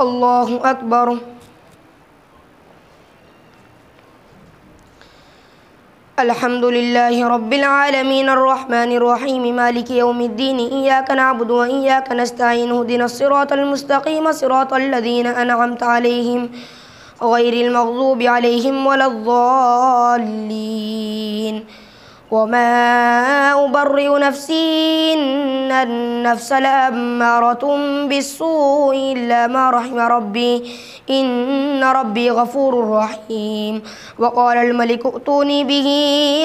الله أكبر. الحمد لله رب العالمين الرحمن الرحيم مالك يوم الدين إياك نعبد وإياك نستعين اهدنا الصراط المستقيم صراط الذين أنعمت عليهم غير المغضوب عليهم ولا الضالين. وما أبرئ نفسي إن النفس لأمارة بالسوء إلا ما رحم ربي إن ربي غفور رحيم. وقال الملك ائتوني به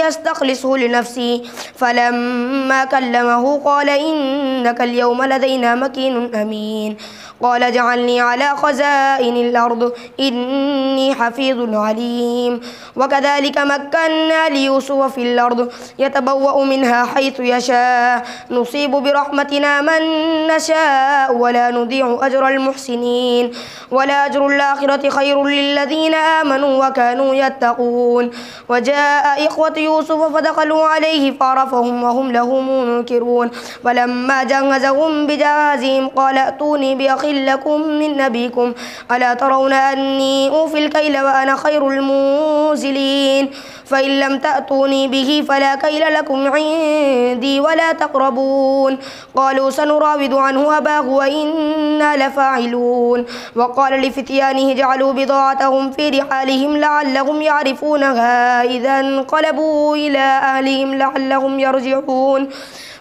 يستخلصه لنفسي فلما كلمه قال إنك اليوم لدينا مكين أمين. قال اجعلني على خزائن الأرض إني حفيظ عليم. وكذلك مكنا ليوسف في الأرض يتبوأ منها حيث يشاء نصيب برحمتنا من نشاء ولا نضيع أجر المحسنين ولا أجر الآخرة خير للذين آمنوا وكانوا يتقون. وجاء إخوة يوسف فدخلوا عليه فعرفهم وهم له منكرون. فلما جهزهم بجهازهم قال ائتوني بأخ لكم من أبيكم ألا ترون أني أوفي الكيل وأنا خير المنزلين. فإن لم تأتوني به فلا كيل لكم عندي ولا تقربون. قالوا سنراود عنه أباه وإنا لفاعلون. وقال لفتيانه اجعلوا بضاعتهم في رحالهم لعلهم يعرفونها إذا انقلبوا إلى أهلهم لعلهم يرجعون.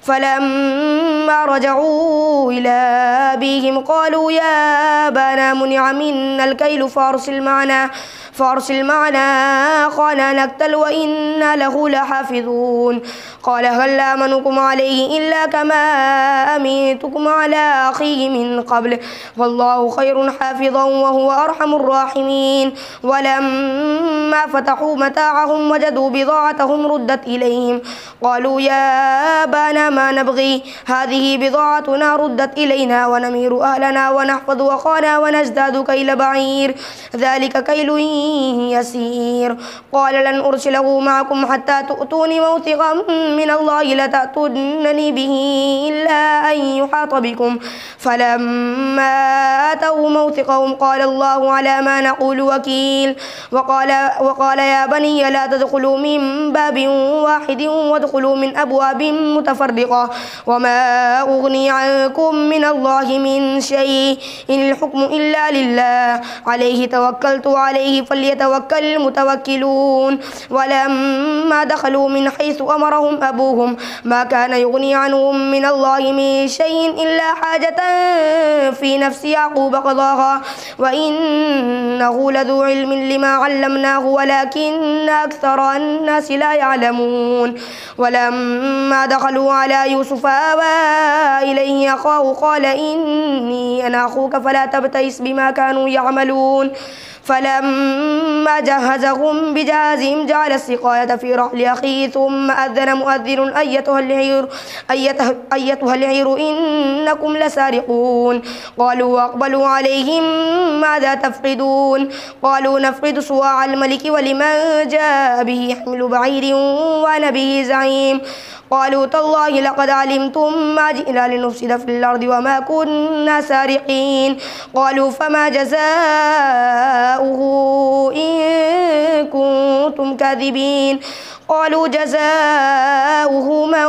فلما رجعوا إلى أبيهم قالوا يا أبانا منع منا الكيل فأرسل معنا أخانا نكتل وإنا له لحافظون. قال هل آمنكم عليه إلا كما أمنتكم على أخيه من قبل فالله خير حافظا وهو أرحم الراحمين. ولما فتحوا متاعهم وجدوا بضاعتهم ردت إليهم قالوا يا أبانا ما نبغي هذه بضاعتنا ردت إلينا ونمير أهلنا ونحفظ أخانا ونزداد كيل بعير ذلك كيل يسير. قال لن أرسله معكم حتى تؤتوني موثقا من الله لتأتونني به إلا أن يحاط بكم. فلما أتوا موثقهم قال الله على ما نقول وكيل. وقال يا بني لا تدخلوا من باب واحد وادخلوا من أبواب متفرقة وما أغني عنكم من الله من شيء إن الحكم إلا لله عليه توكلت عليه فليتوكل المتوكلون. ولما دخلوا من حيث أمرهم أبوهم ما كان يغني عنهم من الله من شيء إلا حاجة في نفس يعقوب قضاها وإنه لذو علم لما علمناه ولكن أكثر الناس لا يعلمون. ولما دخلوا على يوسف آوى إليه أخاه قال إني أنا أخوك فلا تبتئس بما كانوا يعملون. فلما جهزهم بجهازهم جعل السقاية في رحل أخيه ثم أذن مؤذن أيتها العير إنكم لسارقون. قالوا وأقبلوا عليهم ماذا تفقدون قالوا نفقد صواع الملك ولمن جاء به حمل بعير وأنا به زعيم. قالوا تالله لقد علمتم ما جئنا لنفسد في الأرض وما كنا سارقين. قالوا فما جزاؤه إن كنتم كاذبين. قالوا جزاؤه من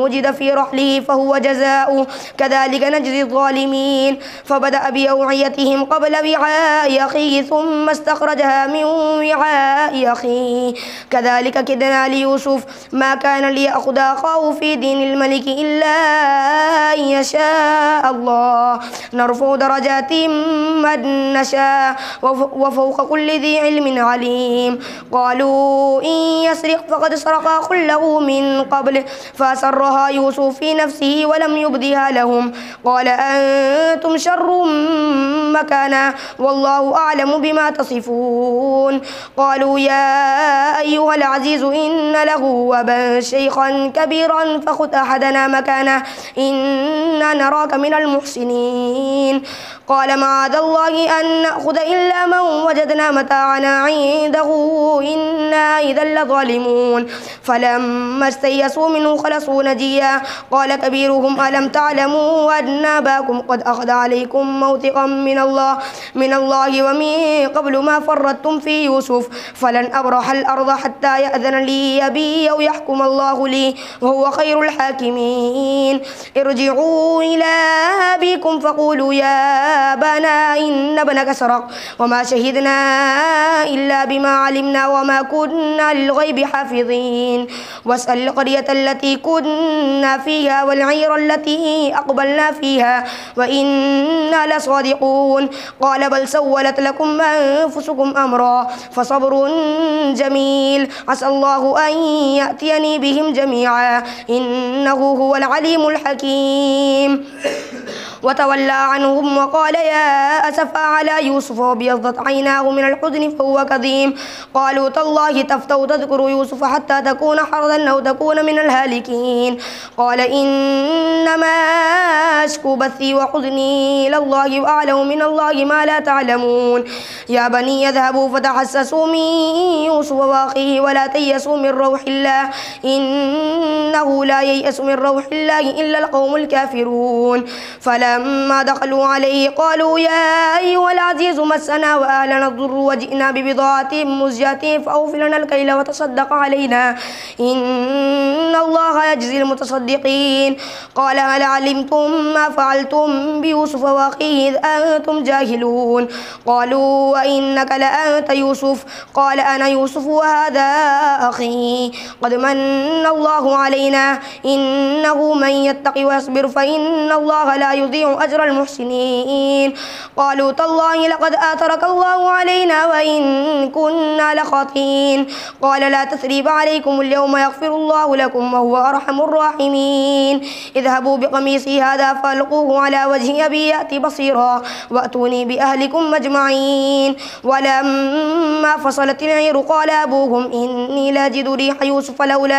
وجد في رحله فهو جزاؤه كذلك نجزي الظالمين. فبدأ بأوعيتهم قبل وعاء أخيه ثم استخرجها من وعاء أخيه كذلك كدنا ليوسف ما كان ليأخذ أخاه في دين الملك إلا أن يشاء الله نرفع درجات من نشاء وفوق كل ذي علم عليم. قالوا إن يسرق فقد سرق أخ له من قبل فأسرها يوسف في نفسه ولم يبدها لهم. قال أنتم شر مكانا والله أعلم بما تصفون. قالوا يا أيها العزيز إن له أبا شيخا كبيرا فخذ أحدنا مكانه إنا نراك من المحسنين. قال معاذ الله أن نأخذ إلا من وجدنا متاعنا عنده إنا إذا لظالمون فلما استيئسوا منه خلصوا نجيا قال كبيرهم ألم تعلموا أن أباكم قد أخذ عليكم موثقا من الله ومن قبل ما فرطتم في يوسف فلن أبرح الأرض حتى يأذن لي أبي أو يحكم الله لي وهو خير الحاكمين ارجعوا إلى أبيكم فقولوا يا أبانا إن ابنك سرق وما شهدنا إلا بما علمنا وما كنا للغيب حافظين واسأل القرية التي كنا فيها والعير التي أقبلنا فيها وإنا لصادقون قال بل سولت لكم أنفسكم أمرا فصبر جميل عسى الله أن يأتيني بهم جميعا إنه هو العليم الحكيم وتولى عنهم وقال يا أسفا على يوسف وابيضت عيناه من الحزن فهو كظيم قالوا تالله تفتأ تذكر يوسف حتى تكون حرضا أو تكون من الهالكين قال إنما أشكو بثي وحزني إلى الله وأعلم من الله ما لا تعلمون يا بني يذهبوا فتحسسوا من يوسف وأخيه ولا تيأسوا من روح الله إنه لا ييأس من روح الله إلا القوم الكافرون فلما دخلوا عليه قالوا يا أيها العزيز مسنا وأهلنا الضر وجئنا ببضاعة مزجاة فأوف لنا الكيل وتصدق علينا إن الله يجزي المتصدقين قال هل علمتم ما فعلتم بيوسف وأخيه إذ أنتم جاهلون قالوا وإنك لأنت يوسف قال أنا يوسف وهذا أخي قد من الله علينا إنه من يتقي ويصبر فإن الله لا يضيع أجر المحسنين قالوا تالله لقد آثرك الله علينا وإن كنا لخاطئين قال لا تثريب عليكم اليوم يغفر الله لكم وهو أرحم الراحمين اذهبوا بقميصي هذا فألقوه على وجه أبي يأتي بصيرا وأتوني بأهلكم أجمعين ولما فصلت العير قال أبوهم إني لاجد ريح يوسف لولا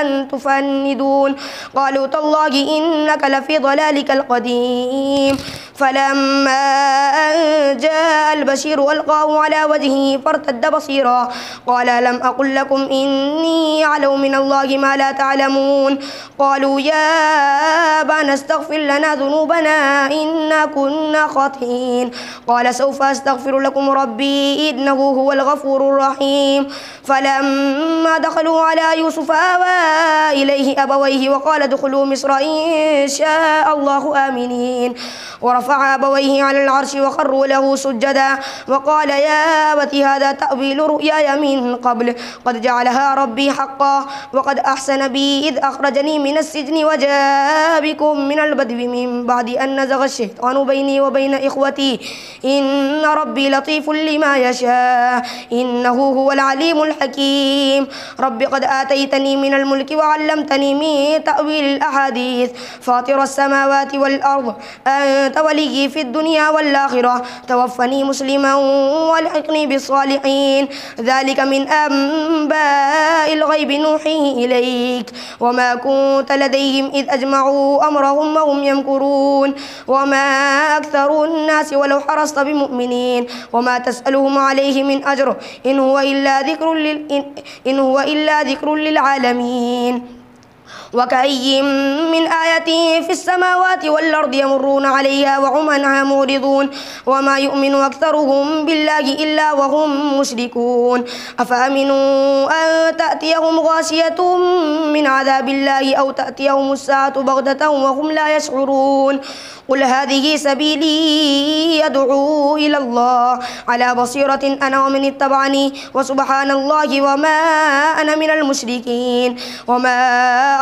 أن تفندون قالوا تالله إنك لفي ضلالك القديم فلما أن جاء البشير ألقاه على وجهه فارتد بصيرا قال لم أقل لكم إني أعلم من الله ما لا تعلمون قالوا يا أبانا استغفر لنا ذنوبنا إنا كنا خاطئين قال سوف أستغفر لكم ربي إنه هو الغفور الرحيم فلما دخلوا على يوسف آوى إليه أبويه وقال ادخلوا مصر إن شاء الله آمنين ورفع أبويه على العرش وخروا له سجدا وقال يا أبت هذا تأويل رؤياي من قبل قد جعلها ربي حقا وقد أحسن بي إذ أخرجني من السجن وجاء بكم من البدو من بعد أن نزغ الشيطان بيني وبين إخوتي إن ربي لطيف لما يشاء إنه هو العليم الحكيم رب قد آتيتني من الملك وعلمتني من تأويل الأحاديث فاطر السماوات والأرض أنت ولي في الدنيا والآخرة توفني مسلما والحقني بالصالحين ذلك من أنباء الغيب نوحيه إليك وما كنت لديهم إذ أجمعوا أمرهم وهم يمكرون وما أكثر الناس ولو حرصت بمؤمنين وما تسألهم عليه من أجر إن هو إلا ذكر للعالمين وكأي من آية في السماوات والأرض يمرون عليها وهم عنها معرضون وما يؤمن أكثرهم بالله إلا وهم مشركون أفأمنوا أن تأتيهم غاشية من عذاب الله أو تأتيهم الساعة بغتة وهم لا يشعرون قل هذه سبيلي أدعو إلى الله على بصيرة أنا ومن اتبعني وسبحان الله وما أنا من المشركين وما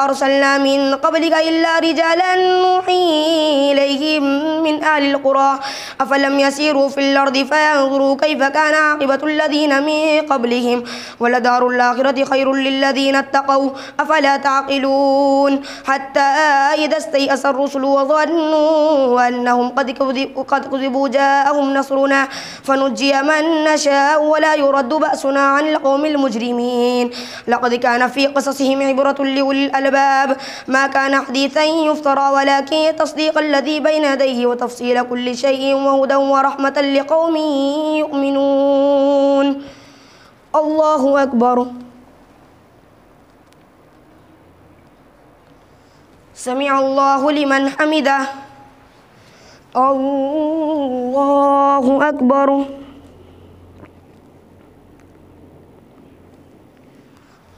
أرسلنا من قبلك إلا رجالا نوحي إليهم من أهل القرى أفلم يسيروا في الأرض فينظروا كيف كان عاقبة الذين من قبلهم ولدار الآخرة خير للذين اتقوا أفلا تعقلون حتى إذا استيأس الرسل وظنوا أنهم قد كذبوا جاءهم نصرنا فنجي من نشاء ولا يرد بأسنا عن القوم المجرمين لقد كان في قصصهم عبرة لأولي الألباب ما كان حديثا يفترى ولكن تصديق الذي بين يديه وتفصيل كل شيء وهدى ورحمة لقوم يؤمنون. الله أكبر. سمع الله لمن حمده. الله أكبر.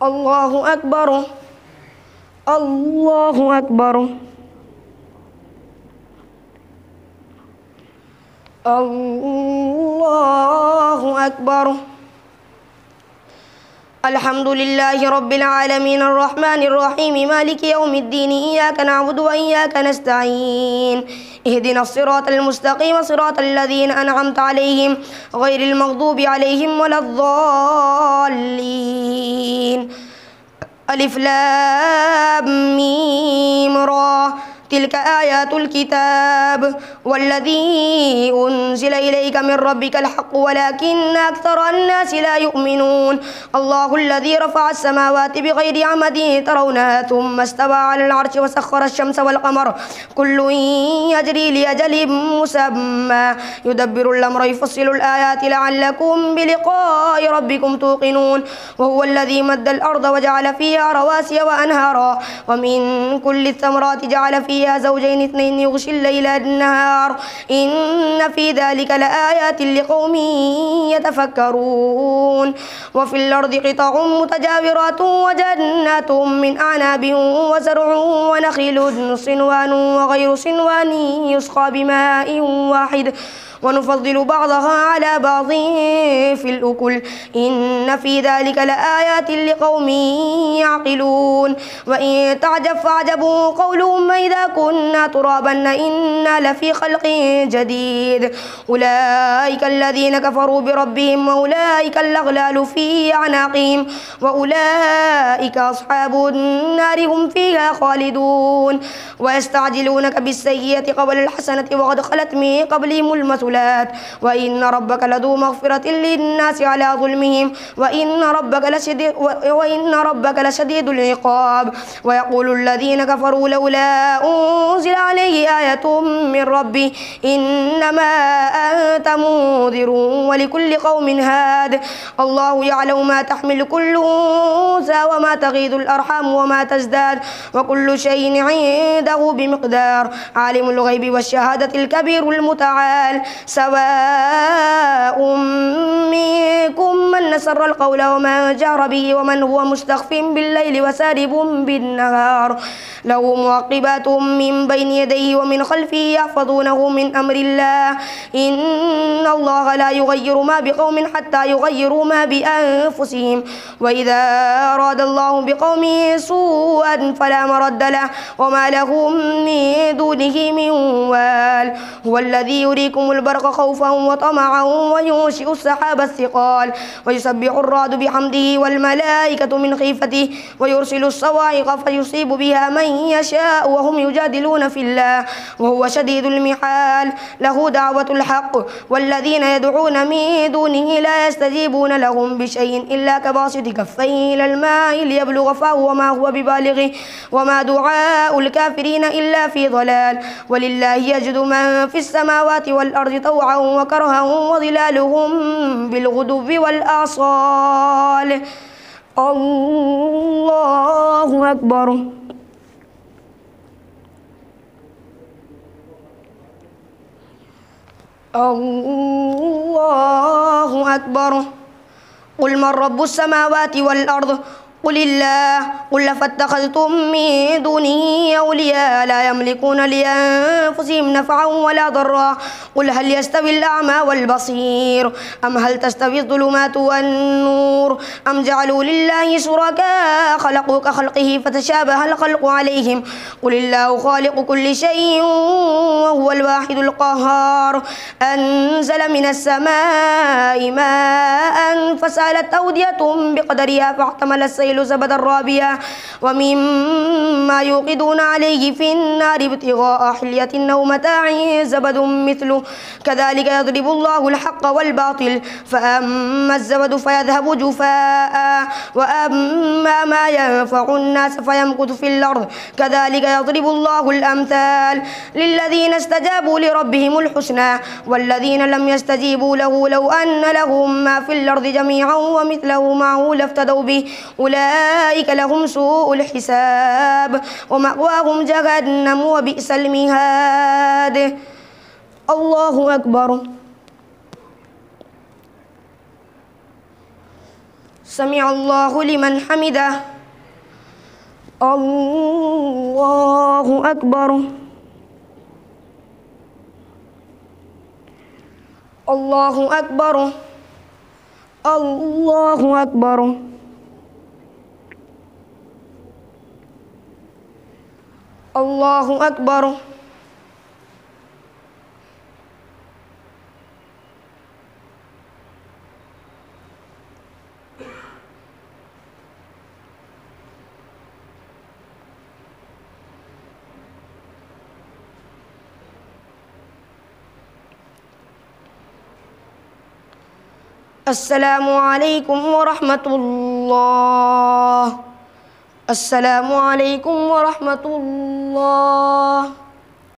الله أكبر. الله أكبر. الله أكبر. الحمد لله رب العالمين الرحمن الرحيم مالك يوم الدين إياك نعبد وإياك نستعين اهدنا الصراط المستقيم صراط الذين أنعمت عليهم غير المغضوب عليهم ولا الضالين. ألف لام ميم را تلك آيات الكتاب والذي أنزل إليك من ربك الحق ولكن أكثر الناس لا يؤمنون. الله الذي رفع السماوات بغير عمد ترونها ثم استوى على العرش وسخر الشمس والقمر كل يجري لأجل مسمى يدبر الأمر يفصل الآيات لعلكم بلقاء ربكم توقنون. وهو الذي مد الأرض وجعل فيها رواسي وأنهارا ومن كل الثمرات جعل فيها زوجين اثنين يغشي الليل النهار إن في ذلك لآيات لقوم يتفكرون. وفي الأرض قطع متجاورات وجنات من أعناب وزرع ونخيل صنوان وغير صنوان يسقى بماء واحد ونفضل بعضها على بعض في الأكل إن في ذلك لآيات لقوم يعقلون. وإن تعجب فعجب قولهم إذا كنا ترابا إنا لفي خلق جديد أولئك الذين كفروا بربهم وأولئك الأغلال في أعناقهم وأولئك أصحاب النار هم فيها خالدون. ويستعجلونك بالسيئة قبل الحسنة وقد خلت من قبلهم المثل وإن ربك لذو مغفرة للناس على ظلمهم وإن ربك لشديد العقاب. ويقول الذين كفروا لولا أنزل عليه آية من ربه إنما أنت منذر ولكل قوم هاد. الله يعلم ما تحمل كل أنثى وما تغيض الأرحام وما تزداد وكل شيء عنده بمقدار. عالم الغيب والشهادة الكبير المتعال سواء منكم من نسر القول ومن جهر به ومن هو مستخف بالليل وسارب بالنهار له معقبات من بين يديه ومن خلفه يحفظونه من أمر الله إن الله لا يغير ما بقوم حتى يغيروا ما بأنفسهم وإذا أراد الله بقوم سوءا فلا مرد له وما لهم من دونه من وال. هو الذي يريكم البرق خوفا وطمعا وينشئ السحاب الثقال ويسبح الرعد بحمده والملائكة من خيفته ويرسل الصواعق فيصيب بها من يشاء وهم يجادلون في الله وهو شديد المحال. له دعوة الحق والذين يدعون من دونه لا يستجيبون لهم بشيء إلا كباسط كفيه إلى الماء ليبلغ فاه وما هو ببالغه وما دعاء الكافرين إلا في ضلال. ولله يجد من في السماوات والأرض طوعا وكرها وظلالهم بالغدو والآصال. الله أكبر. الله أكبر. قل من رب السماوات والأرض قل الله قل فاتخذتم من دونه أولياء لا يملكون لأنفسهم نفعا ولا ضرا قل هل يستوي الأعمى والبصير أم هل تستوي الظلمات والنور أم جعلوا لله شركاء خلقوا كخلقه فتشابه الخلق عليهم قل الله خالق كل شيء وهو الواحد القهار أنزل من السماء ماء فسالت أودية بقدرها فاحتمل السيل زبدا رابيا ومما يوقدون عليه في النار ابتغاء حلية أو متاع زبد مثله كذلك يضرب الله الحق والباطل فأما الزبد فيذهب جفاء وأما ما ينفع الناس فيمكث في الأرض كذلك يضرب الله الأمثال للذين استجابوا لربهم الحسنى والذين لم يستجيبوا له لو أن لهم ما في الأرض جميعا ومثله معه لافتدوا به أولئك لهم سوء الحساب ومأواهم جهنم وبئس المهاد. الله أكبر. سمع الله لمن حمده. الله أكبر. الله أكبر. الله أكبر. الله أكبر. السلام عليكم ورحمة الله. السلام عليكم ورحمة الله.